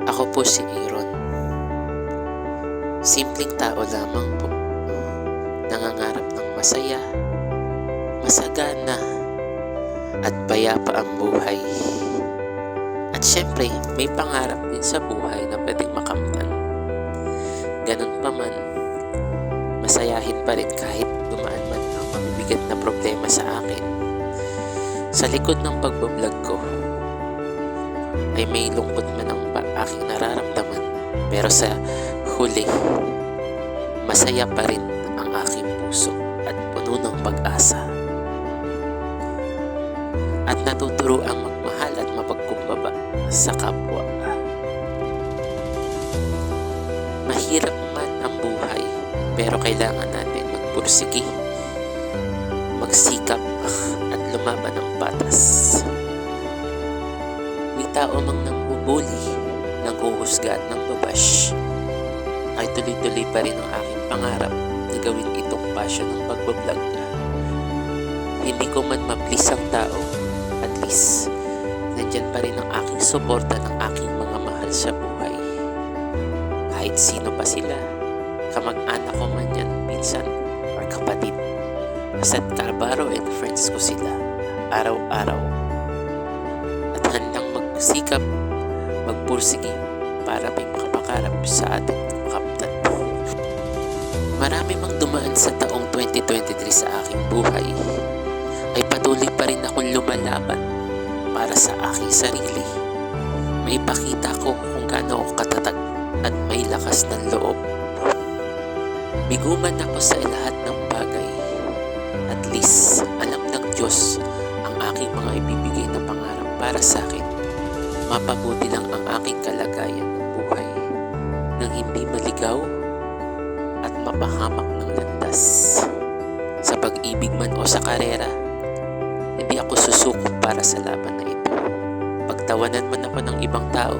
Ako po si Aaron. Simpleng tao lamang po. Nangangarap ng masaya, masagana, at payapa ang buhay. At syempre, may pangarap din sa buhay na pwedeng makamtan. Ganun pa man, masayahin pa rin kahit dumaan man ang mabibigat na problema sa akin. Sa likod ng pagbablog ko, ay may lungkot man ang aking nararamdaman. Pero sa huli, masaya pa rin ang aking puso at puno ng pag-asa. At natuturo ang magmahal at mapagkumbaba sa kapwa. Mahirap man ang buhay, pero kailangan natin magpursigi, magsikap at lumaban ng patas. May tao mang nambubuli, nanghuhusga at nangbabash, ay tuloy-tuloy pa rin ang aking pangarap na gawin itong passion ng pagbablog. Hindi ko man ma-please ang tao, at least nandyan pa rin ang aking suporta ng aking mga mahal sa buhay. Kahit sino pa sila, kamag-anak ko man yan, pinsan or kapatid, basta't kabaro and friends ko sila araw-araw. At handang magsikap, magpursige para may makapakarap sa ating kaptan. Marami mang dumaan sa taong 2023 sa aking buhay, ay patuloy pa rin akong lumalaban para sa aking sarili. May ipakita ko kung gaano ako katatag at may lakas ng loob. Bigo man ako sa lahat ng bagay, at least alam ng Diyos ang aking mga ibibigay na pangarap para sa akin. Mapabuti lang ang aking kalagayan ng buhay nang hindi maligaw at mapahamak ng landas. Sa pag-ibig man o sa karera, hindi ako susuko para sa laban na ito. Pagtawanan man ako ng ibang tao,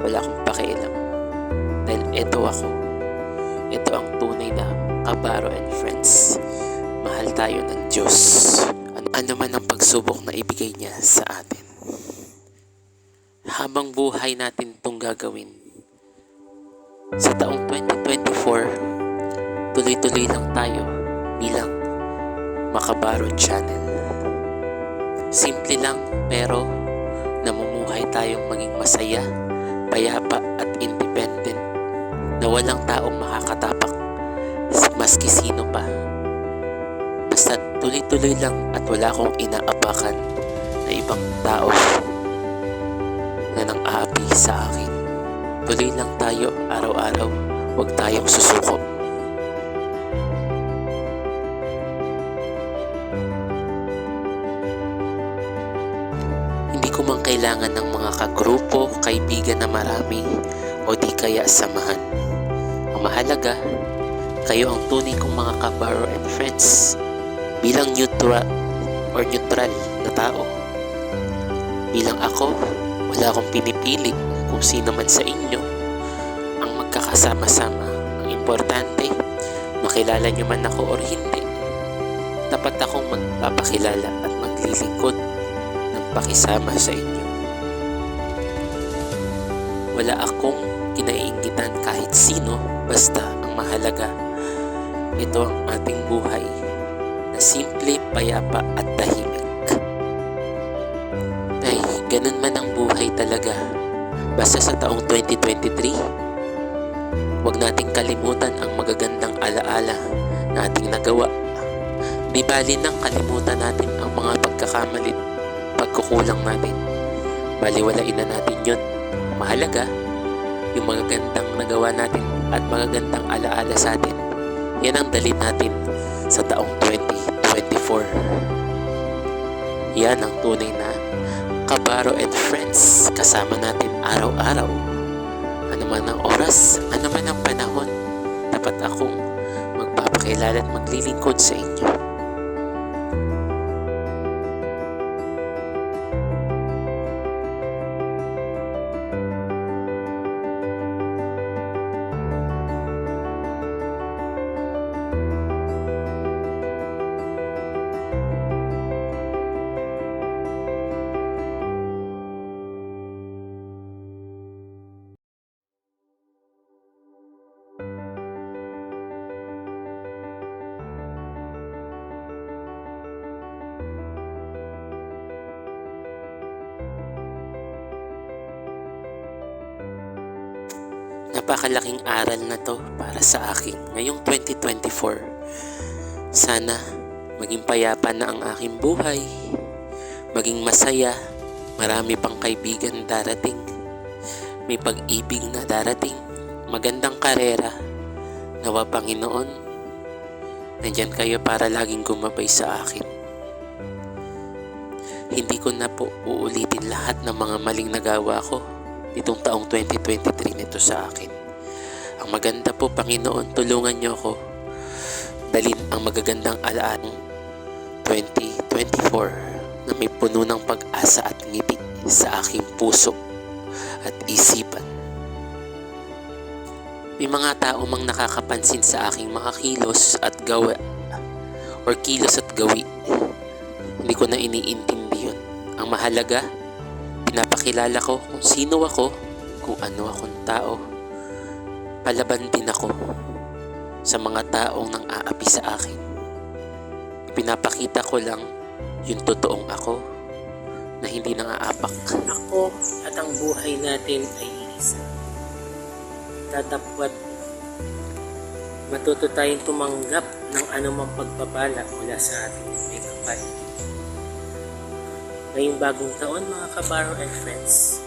wala akong pakialam. Dahil ito ako. Ito ang tunay na kabaro and friends. Mahal tayo ng Diyos. Ano man ang pagsubok na ibigay niya sa atin. Habang buhay natin itong gagawin. Sa taong 2024, tuloy-tuloy lang tayo bilang Makabaro Channel. Simple lang pero namumuhay tayong maging masaya, payapa at independent na walang taong makakatapak maski sino pa. Basta tuloy-tuloy lang at wala akong inaapakan na ibang tao na nang aapi sa akin. Tuloy lang tayo araw-araw, huwag tayong susuko. Hindi ko man kailangan ng mga kagrupo, kaibigan na marami o di kaya samahan. Ang mahalaga, kayo ang tunay kong mga kabaro and friends bilang neutral na tao. Bilang ako, wala akong pinipili kung sino man sa inyo ang magkakasama-sama. Ang importante, makilala nyo man ako or hindi, tapat akong magpapakilala at maglilingkod ng pakisama sa inyo. Wala akong kinaiinggitan kahit sino, basta ang mahalaga, ito ang ating buhay na simple, payapa at tahimik. Ay, ganun man ang buhay talaga. Basta sa taong 2023, huwag nating kalimutan ang magagandang alaala na ating nagawa. Di bali nang kalimutan natin ang mga pagkakamali, pagkukulang natin. Baliwalain na natin yun. Mahalaga, yung magagandang nagawa natin at magagandang alaala sa atin, yan ang dalhin natin sa taong 2024. Yan ang tunay na kabaro and friends, kasama natin araw-araw. Ano man ang oras, ano man ang panahon, dapat akong magpapakilala at maglilingkod sa inyo. napakalaking aral na to para sa akin ngayong 2024. Sana maging payapa na ang aking buhay, maging masaya, marami pang kaibigan darating, may pag-ibig na darating, magandang karera. Nawa Panginoon, nandyan kayo para laging gumabay sa akin. Hindi ko na po uulitin lahat ng mga maling nagawa ko itong taong 2023 nito sa akin. Ang maganda po, Panginoon, tulungan niyo ako dalin ang magagandang alaang 2024 na may puno ng pag-asa at ngiti sa aking puso at isipan. May mga tao mang nakakapansin sa aking mga kilos at gawa or kilos at gawi. Hindi ko na iniintindi yun. Ang mahalaga, pinapakilala ko kung sino ako, kung ano akong tao. Palaban din ako sa mga taong nang aapi sa akin. Pinapakita ko lang yung totoong ako na hindi nang-aapak. Ako at ang buhay natin ay isa. Tatapwat matuto tayong tumanggap ng anumang pagpapala mula sa ating may kapal. Ngayong bagong taon, mga kabaro and friends,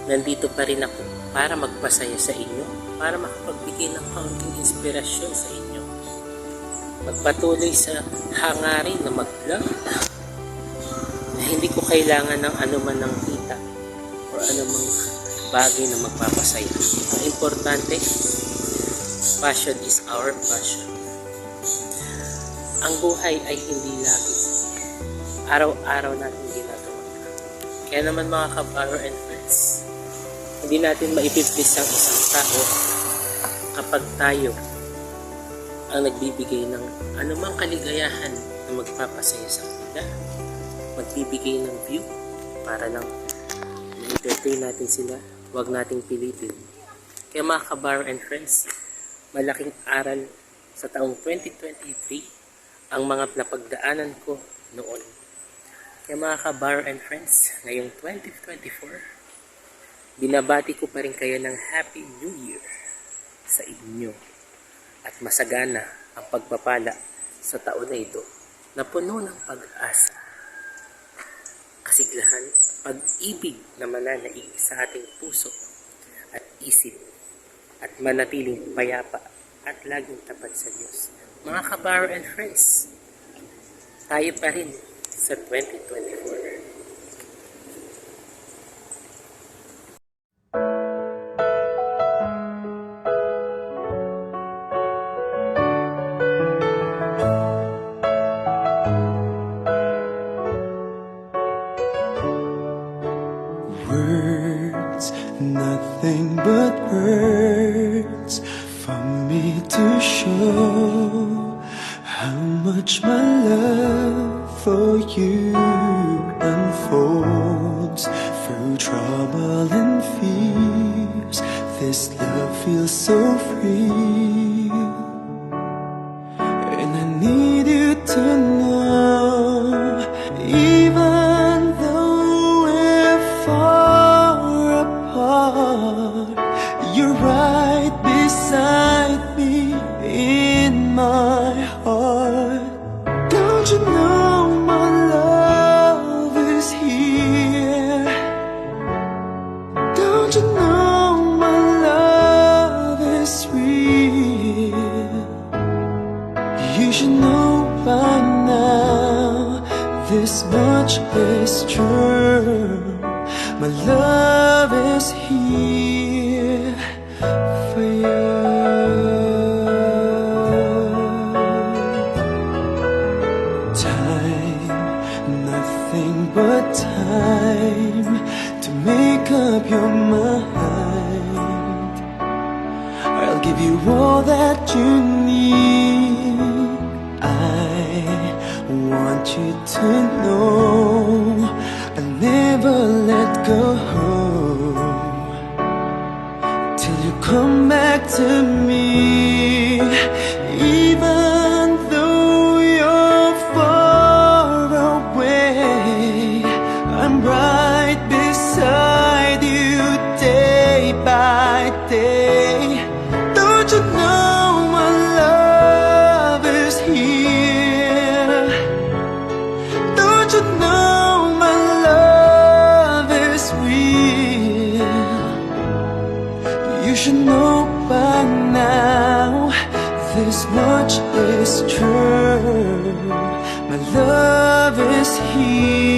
nandito pa rin ako para magpasaya sa inyo, para makapagbigay ng kaunting inspirasyon sa inyo. Magpatuloy sa hangarin na mag-vlog na hindi ko kailangan ng anuman ng kita o anumang bagay na magpapasaya. Ang importante, passion is our passion. Ang buhay ay hindi lagi araw-araw natin ginagawa. Kaya naman, mga kabaro and friends, hindi natin maipiplis ang isang tao kapag tayo ang nagbibigay ng anumang kaligayahan na magpapasaya sa kanila, magbibigay ng view para lang ma-entertain natin sila. Huwag nating pilitin. Kaya mga kabaro and friends, malaking aral sa taong 2023 ang mga napagdaanan ko noon. Kaya mga kabaro and friends, ngayong 2024, binabati ko pa rin kayo ng Happy New Year sa inyo at masagana ang pagpapala sa taon na ito na puno ng pag-asa, kasiglahan, pag-ibig na mananaig sa ating puso at isip at manatiling payapa at laging tapat sa Diyos. Mga kabaro and friends, tayo pa rin sa 2024. Words, nothing but words for me to show how much my love for you unfolds through trouble and fears. This love feels so free, and I need you to know, even though we're far apart, you're right beside me in my heart. Don't you know my love is here? Don't you know my love is real? You should know by now, this much is true. My love is here for you. Time, nothing but time to make up your mind. I'll give you all that you need. I want you to know I'll never let go till you come back to me. Even though you're far away, I'm right beside you day by day. should know by now, this much is true. My love is here.